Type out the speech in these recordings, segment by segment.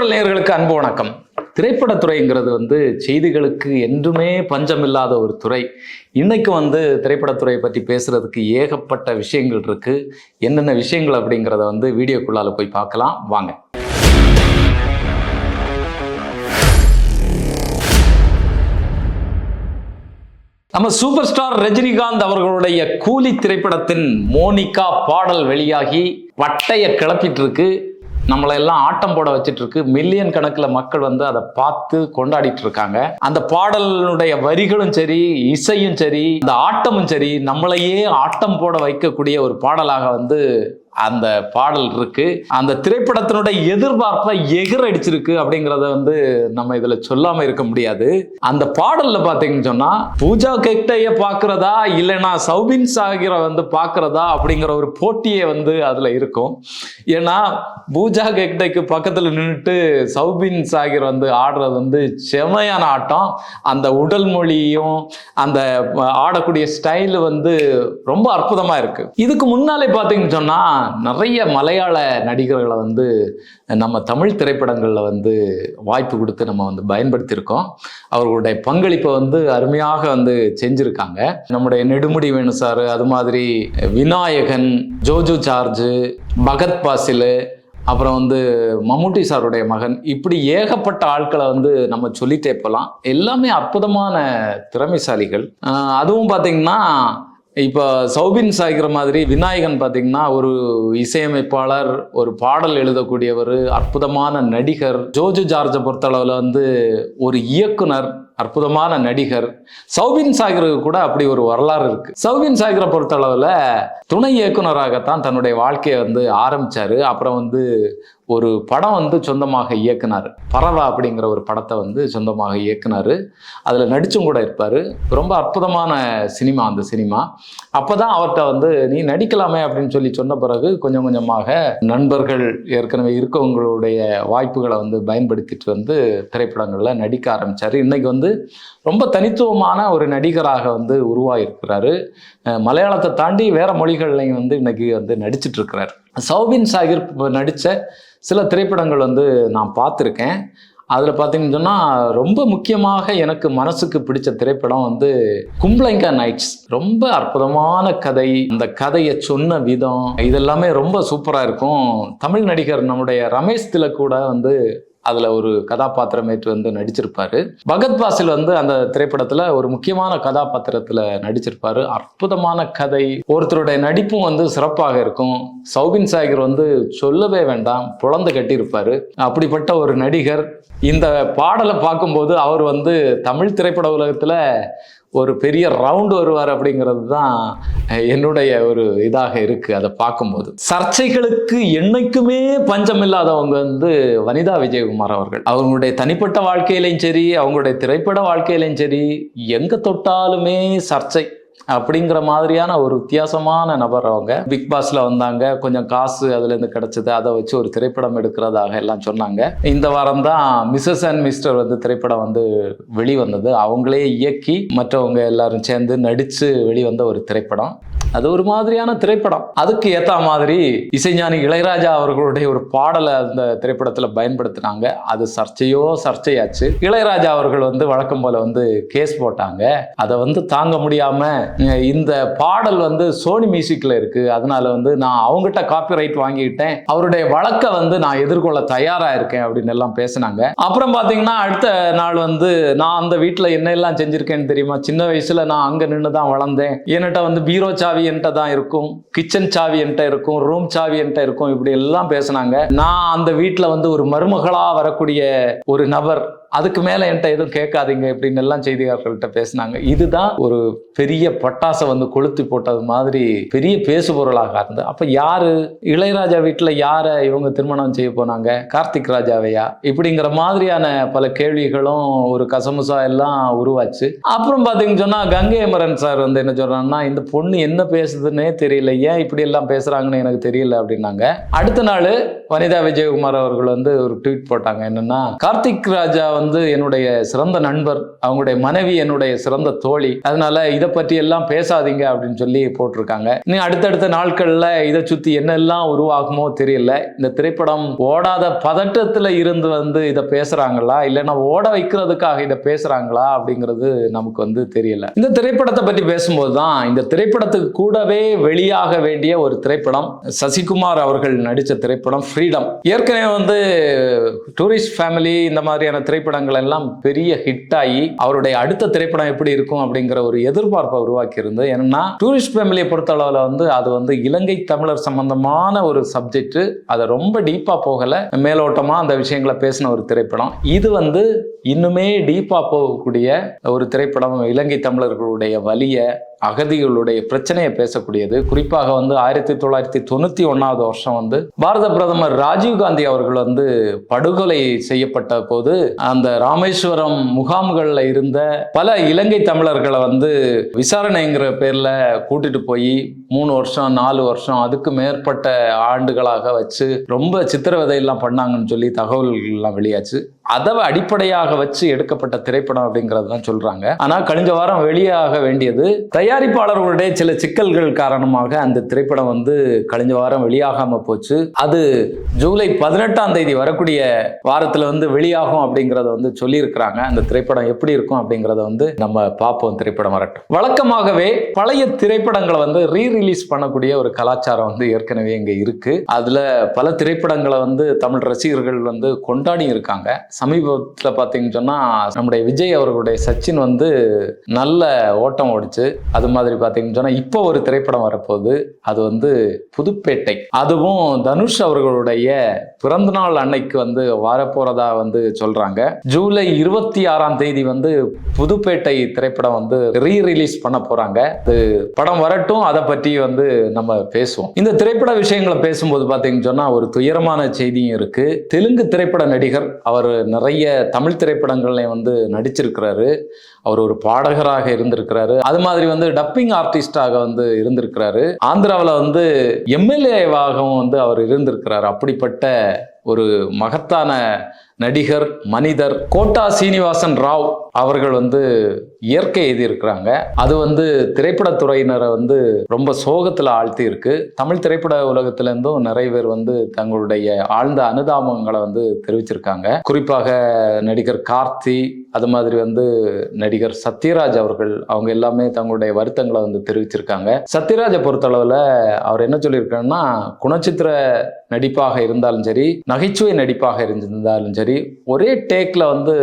திருக்குறள் நேயர்களுக்கு அன்பு வணக்கம். திரைப்படத்துறைங்கிறது செய்திகளுக்கு என்றுமே பஞ்சமில்லாத ஒரு துறை. இன்னைக்கு திரைப்படத்துறையை பற்றி பேசுறதுக்கு ஏகப்பட்ட விஷயங்கள் இருக்கு. என்னென்ன விஷயங்கள் அப்படிங்கிறத வீடியோக்குள்ளால போய் பார்க்கலாம் வாங்க. நம்ம சூப்பர் ஸ்டார் ரஜினிகாந்த் அவர்களுடைய கூலி திரைப்படத்தின் மோனிகா பாடல் வெளியாகி வட்டைய கிளப்பிட்டு இருக்கு. நம்மளை எல்லாம் ஆட்டம் போட வச்சிட்டு இருக்கு. மில்லியன் கணக்கில் மக்கள் அதை பார்த்து கொண்டாடிட்டு இருக்காங்க. அந்த பாடலுடைய வரிகளும் சரி, இசையும் சரி, அந்த ஆட்டமும் சரி, நம்மளையே ஆட்டம் போட வைக்கக்கூடிய ஒரு பாடலாக அந்த பாடல் இருக்கு. அந்த திரைப்படத்தினுடைய எதிர்பார்ப்பை எகிரடிச்சிருக்கு அப்படிங்கிறத நம்ம இதுல சொல்லாம இருக்க முடியாது. அந்த பாடல்ல பாத்தீங்கன்னு சொன்னா பூஜா ஹெக்டேய பாக்குறதா இல்லைன்னா சௌபின் சாகிரை பாக்குறதா அப்படிங்கிற ஒரு போட்டியே அதுல இருக்கும். ஏன்னா பூஜா ஹெக்டேக்கு பக்கத்துல நின்றுட்டு சௌபின் சாகிர் ஆடுறது செமையான ஆட்டம். அந்த உடல் மொழியும் அந்த ஆடக்கூடிய ஸ்டைல் ரொம்ப அற்புதமா இருக்கு. இதுக்கு முன்னாலே பாத்தீங்கன்னு சொன்னா நிறைய மலையாள நடிகர்களை நம்ம தமிழ் திரைப்படங்களில் வாய்ப்பு கொடுத்து நம்ம பயன்படுத்தியிருக்கோம். அவர்களுடைய பங்களிப்பை அருமையாக செஞ்சுருக்காங்க. நம்முடைய நெடுமுடி வேணு சார், அது மாதிரி விநாயகன், ஜோஜு சார்ஜு, பகத் பாசில், அப்புறம் மம்முட்டி சாருடைய மகன், இப்படி ஏகப்பட்ட ஆட்களை நம்ம சொல்லிட்டே போகலாம். எல்லாமே அற்புதமான திறமைசாலிகள். அதுவும் பார்த்தீங்கன்னா இப்போ சௌபின் சாகிற மாதிரி விநாயகன் பார்த்தீங்கன்னா ஒரு இசையமைப்பாளர், ஒரு பாடல் எழுதக்கூடியவர், அற்புதமான நடிகர். ஜோஜு ஜார்ஜை பொறுத்தளவில் ஒரு இயக்குனர், அற்புதமான நடிகர். சௌபின் சாகிருக்கு கூட அப்படி ஒரு வரலாறு இருக்கு. சௌபின் சாகிரை பொறுத்தளவில் துணை இயக்குனராகத்தான் தன்னுடைய வாழ்க்கையை ஆரம்பிச்சாரு. அப்புறம் ஒரு படம் சொந்தமாக இயக்குனார். பறவை அப்படிங்கிற ஒரு படத்தை சொந்தமாக இயக்குனார். அதில் நடிச்சும் கூட இருப்பார். ரொம்ப அற்புதமான சினிமா அந்த சினிமா. அப்போதான் அவர்கிட்ட நீ நடிக்கலாமே அப்படின்னு சொன்ன பிறகு கொஞ்சம் கொஞ்சமாக நண்பர்கள் ஏற்கனவே இருக்கவங்களுடைய வாய்ப்புகளை பயன்படுத்திட்டு திரைப்படங்களில் நடிக்க ஆரம்பித்தார். இன்னைக்கு ரொம்ப தனித்துவமான ஒரு நடிகராக உருவாகியிருக்கிறாரு. மலையாளத்தை தாண்டி வேற மொழிகள்லையும் இன்னைக்கு நடிச்சிட்டு இருக்கிறார். சௌபின் சாகிர் நடித்த சில திரைப்படங்கள் நான் பார்த்துருக்கேன். அதில் பார்த்தீங்கன்னு சொன்னால் ரொம்ப முக்கியமாக எனக்கு மனசுக்கு பிடிச்ச திரைப்படம் கும்ப்ளைங்கா நைட்ஸ். ரொம்ப அற்புதமான கதை. அந்த கதையை சொன்ன விதம் இதெல்லாமே ரொம்ப சூப்பராக இருக்கும். தமிழ் நடிகர் நம்முடைய ரமேஷ் திலக் கூட அதில் ஒரு கதாபாத்திரம் ஏற்று நடிச்சிருப்பாரு. பகத் பாசில் அந்த திரைப்படத்தில் ஒரு முக்கியமான கதாபாத்திரத்தில் நடிச்சிருப்பாரு. அற்புதமான கதை, ஒருத்தருடைய நடிப்பும் சிறப்பாக இருக்கும். சௌபின் சாகிர் சொல்லவே வேண்டாம், புலந்து கட்டியிருப்பாரு. அப்படிப்பட்ட ஒரு நடிகர். இந்த பாடலை பார்க்கும்போது அவர் தமிழ் திரைப்பட உலகத்தில் ஒரு பெரிய ரவுண்டு வருவார் அப்படிங்கிறது தான் என்னுடைய ஒரு இதாக இருக்கு. அதை பார்க்கும்போது சர்ச்சைகளுக்கு என்னைக்குமே பஞ்சம் இல்லாதவங்க வனிதா விஜயகுமார் அவர்கள். அவங்களுடைய தனிப்பட்ட வாழ்க்கையிலையும் சரி, அவங்களுடைய திரைப்பட வாழ்க்கையிலையும் சரி, எங்க தொட்டாலுமே சர்ச்சை அப்படிங்கிற மாதிரியான ஒரு வித்தியாசமான நபர். அவங்க பிக் பாஸ்ல வந்தாங்க, கொஞ்சம் காசு அதுல இருந்து கிடைச்சது, அதை வச்சு ஒரு திரைப்படம் எடுக்கிறதாக எல்லாம் சொன்னாங்க. இந்த வாரம் தான் மிஸ்ஸஸ் அண்ட் மிஸ்டர் திரைப்படம் வெளிவந்தது. அவங்களே இயக்கி மற்றவங்க எல்லாரும் சேர்ந்து நடிச்சு வெளிவந்த ஒரு திரைப்படம். அது ஒரு மாதிரியான திரைப்படம். அதுக்கு ஏத்த மாதிரி இசைஞானி இளையராஜா அவர்களுடைய ஒரு பாடலை அந்த திரைப்படத்துல பயன்படுத்தினாங்க. அது சர்ச்சையாச்சு. இளையராஜா அவர்கள் வழக்கம் போல கேஸ் போட்டாங்க. அதை தாங்க முடியாம இந்த பாடல் சோனி மியூசிக்ல இருக்கு, அதனால நான் அவங்ககிட்ட காப்பிரைட் வாங்கிட்டேன், அவருடைய வழக்கை நான் எதிர்கொள்ள தயாரா இருக்கேன் அப்படின்னு எல்லாம் பேசினாங்க. அப்புறம் பாத்தீங்கன்னா அடுத்த நாள் நான் அந்த வீட்டுல என்ன எல்லாம் செஞ்சிருக்கேன்னு தெரியுமா? சின்ன வயசுல நான் அங்க நின்றுதான் வளர்ந்தேன். என்கிட்ட பீரோ சாவி என்கிட்ட தான் இருக்கும், கிச்சன் சாவி என்கிட்ட இருக்கும், ரூம் சாவி என்கிட்ட இருக்கும், இப்படி எல்லாம் பேசினாங்க. நான் அந்த வீட்டுல ஒரு மருமகளா வரக்கூடிய ஒரு நபர், அதுக்கு மேல என்கிட்ட எதுவும் கேட்காதீங்க இப்படின்னு எல்லாம் செய்தியாளர்கள்ட்ட பேசினாங்க. இதுதான் ஒரு பெரிய பட்டாசை கொளுத்தி போட்டது மாதிரி பெரிய பேசு பொருளாக இருந்தது. அப்ப யாரு இளையராஜா வீட்டுல யார இவங்க திருமணம் செய்ய போனாங்க? கார்த்திக் ராஜாவையா? இப்படிங்கிற மாதிரியான பல கேள்விகளும் ஒரு கசமுசா எல்லாம் உருவாச்சு. அப்புறம் பாத்தீங்கன்னு சொன்னா கங்கை அமரன் சார் என்ன சொல்றாங்கன்னா, இந்த பொண்ணு என்ன பேசுதுன்னே தெரியல, ஏன் இப்படி எல்லாம் பேசுறாங்கன்னு எனக்கு தெரியல அப்படின்னாங்க. அடுத்த நாள் வனிதா விஜயகுமார் அவர்கள் ஒரு ட்வீட் போட்டாங்க. என்னன்னா, கார்த்திக் ராஜா வந்து என்னுடைய சிறந்த நண்பர், அவங்களுடைய மனைவி என்னுடைய சிறந்த தோழி, அதனால இதை பற்றி எல்லாம் பேசாதீங்க அப்படின்னு சொல்லி போட்டிருக்காங்க. நீ அடுத்தடுத்த நாட்கள்ல இதை சுத்தி என்னெல்லாம் உருவாகுமோ தெரியல. இந்த திரைப்படம் ஓடாத பதட்டத்துல இருந்து வந்து இதை பேசுறாங்களா இல்லைன்னா ஓட வைக்கிறதுக்காக இதை பேசுறாங்களா அப்படிங்கிறது நமக்கு வந்து தெரியல. இந்த திரைப்படத்தை பற்றி பேசும்போதுதான் இந்த திரைப்படத்துக்கு கூடவே வெளியாக வேண்டிய ஒரு திரைப்படம் சசிகுமார் அவர்கள் நடித்த திரைப்படம் ஃப்ரீடம். ஏற்கனவே வந்து டூரிஸ்ட் ஃபேமிலி இந்த மாதிரியான திரைப்படங்கள் எல்லாம் பெரிய ஹிட் ஆகி அவருடைய அடுத்த திரைப்படம் எப்படி இருக்கும் அப்படிங்கிற ஒரு எதிர்பார்ப்பை உருவாக்கி இருந்தது. ஏன்னா டூரிஸ்ட் ஃபேமிலியை பொறுத்த அளவில் வந்து அது வந்து இலங்கை தமிழர் சம்பந்தமான ஒரு சப்ஜெக்ட். அதை ரொம்ப டீப்பா போகல, மேலோட்டமா அந்த விஷயங்களை பேசின ஒரு திரைப்படம். இது வந்து இன்னுமே டீப்பா போகக்கூடிய ஒரு திரைப்படம். இலங்கை தமிழர்களுடைய வலிய, அகதிகளுடைய பிரச்சனையை பேசக்கூடியது. குறிப்பாக வந்து 1991 வருஷம் வந்து பாரத பிரதமர் ராஜீவ்காந்தி அவர்கள் வந்து படுகொலை செய்யப்பட்ட போது அந்த ராமேஸ்வரம் முகாம்கள்ல இருந்த பல இலங்கை தமிழர்களை வந்து விசாரணைங்கிற பேர்ல கூட்டிட்டு போய் 3 வருஷம் 4 வருஷம் அதுக்கு மேற்பட்ட ஆண்டுகளாக வச்சு ரொம்ப சித்திரவதை எல்லாம் பண்ணாங்கன்னு சொல்லி தகவல்கள் எல்லாம் வெளியாச்சு. அதை அடிப்படையாக வச்சு எடுக்கப்பட்ட திரைப்படம் அப்படிங்கிறது தான் சொல்றாங்க. ஆனா கழிஞ்ச வாரம் வெளியாக வேண்டியது தயாரிப்பாளர்களுடைய சில சிக்கல்கள் காரணமாக அந்த திரைப்படம் வந்து கழிஞ்ச வாரம் வெளியாகாம போச்சு. அது ஜூலை 18 வரக்கூடிய வாரத்துல வந்து வெளியாகும் அப்படிங்கறத வந்து சொல்லி இருக்கிறாங்க. அந்த திரைப்படம் எப்படி இருக்கும் அப்படிங்கறத வந்து நம்ம பார்ப்போம். திரைப்படம் வரட்டும். வழக்கமாகவே பழைய திரைப்படங்களை வந்து ரீரிலீஸ் பண்ணக்கூடிய ஒரு கலாச்சாரம் வந்து ஏற்கனவே இங்க இருக்கு. அதுல பல திரைப்படங்களை வந்து தமிழ் ரசிகர்கள் வந்து கொண்டாடி இருக்காங்க. சமீபத்துல பாத்தீங்கன்னு சொன்னா நம்முடைய விஜய் அவர்களுடைய சச்சின் வந்து நல்ல ஓட்டம் ஓடிச்சு. அது மாதிரி பாத்தீங்கன்னு சொன்னா இப்போ ஒரு திரைப்படம் வரப்போகுது. அது வந்து புதுப்பேட்டை. அதுவும் தனுஷ் அவர்களுடைய பிறந்த நாள் அன்னைக்கு வந்து வரப்போறதா வந்து சொல்றாங்க. ஜூலை 26 வந்து புதுப்பேட்டை திரைப்படம் வந்து ரீரிலீஸ் பண்ண போறாங்க. அது படம் வரட்டும், அதை பற்றி வந்து நம்ம பேசுவோம். இந்த திரைப்பட விஷயங்களை பேசும்போது பாத்தீங்கன்னு சொன்னா ஒரு துயரமான செய்தியும் இருக்கு. தெலுங்கு திரைப்பட நடிகர், அவர் நிறைய தமிழ் திரைப்படங்கள்ல வந்து நடிச்சிருக்கிறாரு. அவர் ஒரு பாடகராக இருந்திருக்கிறாரு. அது மாதிரி வந்து டப்பிங் ஆர்டிஸ்டாக வந்து இருந்திருக்கிறாரு. ஆந்திராவில் வந்து எம்எல்ஏவாகவும் வந்து அவர் இருந்திருக்கிறார். அப்படிப்பட்ட ஒரு மகத்தான நடிகர், மனிதர் கோட்டா சீனிவாசன் ராவ் அவர்கள் வந்து இயற்கை எழுதியிருக்கிறாங்க. அது வந்து திரைப்படத்துறையினரை வந்து ரொம்ப சோகத்தில் ஆழ்த்தி இருக்கு. தமிழ் திரைப்பட உலகத்துல இருந்தும் நிறைய பேர் வந்து தங்களுடைய ஆழ்ந்த அனுதாபங்களை வந்து தெரிவிச்சிருக்காங்க. குறிப்பாக நடிகர் கார்த்தி, அது மாதிரி வந்து நடிகர் சத்யராஜ் அவர்கள், அவங்க எல்லாமே தங்களுடைய வருத்தங்களை வந்து தெரிவிச்சிருக்காங்க. சத்யராஜை பொறுத்தளவுல அவர் என்ன சொல்லியிருக்காருன்னா, குணச்சித்திர நடிப்பாக இருந்தாலும் சரி, நகைச்சுவை நடிப்பாக இருந்தாலும் சரி, ஒரே டேக்ல வந்து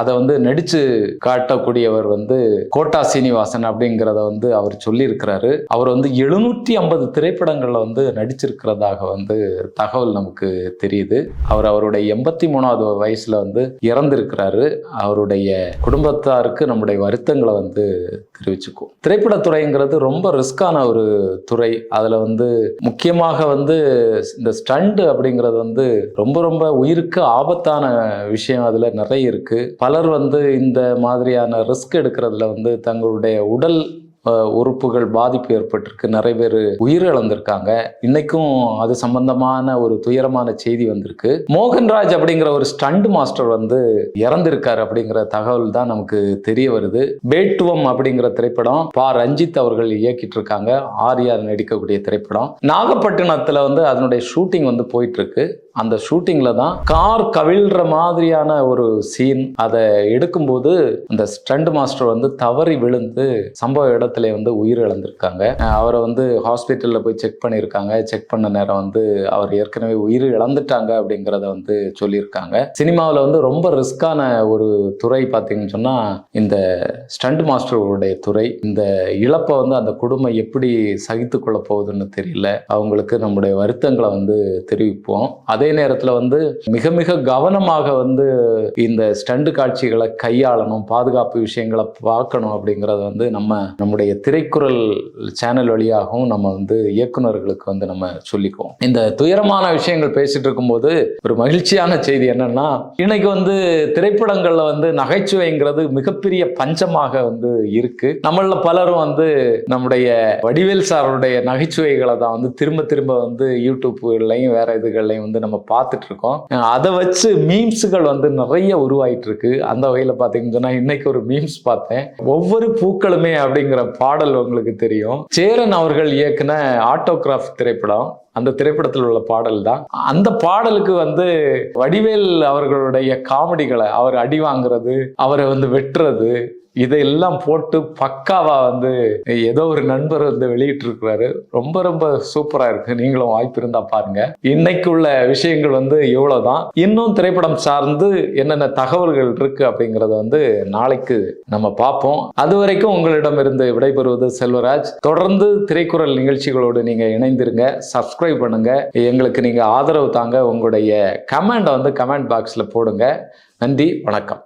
அதை வந்து நடிச்சு காட்டக்கூடியவர் வந்து கோட்டா சீனிவாசன் அப்படிங்கிறத வந்து அவர் சொல்லியிருக்கிறாரு. அவர் வந்து 750 திரைப்படங்கள்ல வந்து நடிச்சிருக்கிறதாக வந்து தகவல் நமக்கு தெரியுது. அவருடைய 83வது வயசுல வந்து இறந்திருக்கிறாரு. அவருடைய குடும்பத்தாருக்கு நம்முடைய வருத்தங்களை வந்து தெரிவிச்சுக்குவோம். திரைப்படத்துறைங்கிறது ரொம்ப ரிஸ்கான ஒரு துறை. அதுல வந்து முக்கியமாக வந்து இந்த ஸ்டண்ட் அப்படிங்கிறது வந்து ரொம்ப ரொம்ப உயிருக்கு ஆபத்தான விஷயம். அதுல நிறைய இருக்கு. பலர் வந்து இந்த மாதிரியான ரிஸ்க் எடுக்கிறதுல வந்து தங்களுடைய உடல் உறுப்புகள் பாதிப்பு ஏற்பட்டிருக்கு. நிறைய பேர் உயிரிழந்திருக்காங்க. இன்னைக்கும் அது சம்பந்தமான ஒரு துயரமான செய்தி வந்திருக்கு. மோகன்ராஜ் அப்படிங்கிற ஒரு ஸ்டண்ட் மாஸ்டர் வந்து இறந்திருக்காரு அப்படிங்கிற தகவல் தான் நமக்கு தெரிய வருது. பேட்டுவம் அப்படிங்கிற திரைப்படம் ரஞ்சித் அவர்கள் இயக்கிட்டு இருக்காங்க. ஆர்யா நடிக்கக்கூடிய திரைப்படம். நாகப்பட்டினத்துல வந்து அதனுடைய ஷூட்டிங் வந்து போயிட்டு இருக்கு. அந்த ஷூட்டிங்ல தான் கார் கவிழ்ற மாதிரியான ஒரு சீன். அதை எடுக்கும்போது அந்த ஸ்டண்ட் மாஸ்டர் வந்து தவறி விழுந்து சம்பவ இடத்துல வந்து உயிர் இழந்திருக்காங்க. அவரை வந்து ஹாஸ்பிட்டல்ல போய் செக் பண்ணியிருக்காங்க. செக் பண்ண நேரம் வந்து அவர் ஏற்கனவே உயிர் இழந்துட்டாங்க அப்படிங்கிறத வந்து சொல்லியிருக்காங்க. சினிமாவில் வந்து ரொம்ப ரிஸ்கான ஒரு துறை பார்த்தீங்கன்னு சொன்னா இந்த ஸ்டண்ட் மாஸ்டர்களுடைய துறை. இந்த இழப்பை வந்து அந்த குடும்பம் எப்படி சகித்து கொள்ள போகுதுன்னு தெரியல. அவங்களுக்கு நம்முடைய வருத்தங்களை வந்து தெரிவிப்போம். அதே நேரத்தில் வந்து மிக மிக கவனமாக வந்து இந்த ஸ்டண்ட் காட்சிகளை கையாளணும், பாதுகாப்பு விஷயங்களை பார்க்கணும் அப்படிங்கறத வந்து நம்முடைய திரைக்குறள் சேனல் வழியாகவும் நம்ம வந்து இயக்குநர்களுக்கு வந்து நம்ம சொல்லிக்குவோம். இந்த துயரமான விஷயங்கள் பேசிட்டு இருக்கும்போது ஒரு மகிழ்ச்சியான செய்தி என்னன்னா, இன்னைக்கு வந்து திரைப்படங்கள்ல வந்து நகைச்சுவைங்கிறது மிகப்பெரிய பஞ்சமாக வந்து இருக்கு. நம்மள பலரும் வந்து நம்முடைய வடிவேல் சாருடைய நகைச்சுவைகளை தான் வந்து திரும்ப திரும்ப வந்து யூடியூப்லையும் வேற இதுகள்லையும் வந்து நம்ம பார்த்துட்டு இருக்கோம். அதை வச்சு மீம்ஸுகள் வந்து நிறைய உருவாயிட்டு இருக்கு. அந்த வகையில பாத்தீங்கன்னு சொன்னா இன்னைக்கு ஒரு மீம்ஸ் பார்த்தேன். ஒவ்வொரு பூக்களுமே அப்படிங்கிற பாடல் உங்களுக்கு தெரியும். சேரன் அவர்கள் இயக்குன ஆட்டோகிராஃப் திரைப்படம், அந்த திரைப்படத்தில் உள்ள பாடல் தான். அந்த பாடலுக்கு வந்து வடிவேல் அவர்களுடைய காமெடிகளை, அவர் அடி வாங்குறது, அவரை வந்து வெட்டுறது, இதெல்லாம் போட்டு பக்காவா வந்து ஏதோ ஒரு நண்பர் வந்து வெளியிட்டு இருக்கிறாரு. ரொம்ப ரொம்ப சூப்பரா இருக்கு. நீங்களும் வாய்ப்பு இருந்தா பாருங்க. இன்னைக்கு உள்ள விஷயங்கள் வந்து இவ்வளவுதான். இன்னும் திரைப்படம் சார்ந்து என்னென்ன தகவல்கள் இருக்கு அப்படிங்கறத வந்து நாளைக்கு நம்ம பார்ப்போம். அது வரைக்கும் உங்களிடமிருந்து விடைபெறுவது செல்வராஜ். தொடர்ந்து திரைக்குறள் நிகழ்ச்சிகளோடு நீங்க இணைந்திருங்க, சப்ஸ்கிரைப் பண்ணுங்க, எங்களுக்கு நீங்க ஆதரவு தாங்க. உங்களுடைய கமெண்ட் வந்து கமெண்ட் பாக்ஸ்ல போடுங்க. நன்றி, வணக்கம்.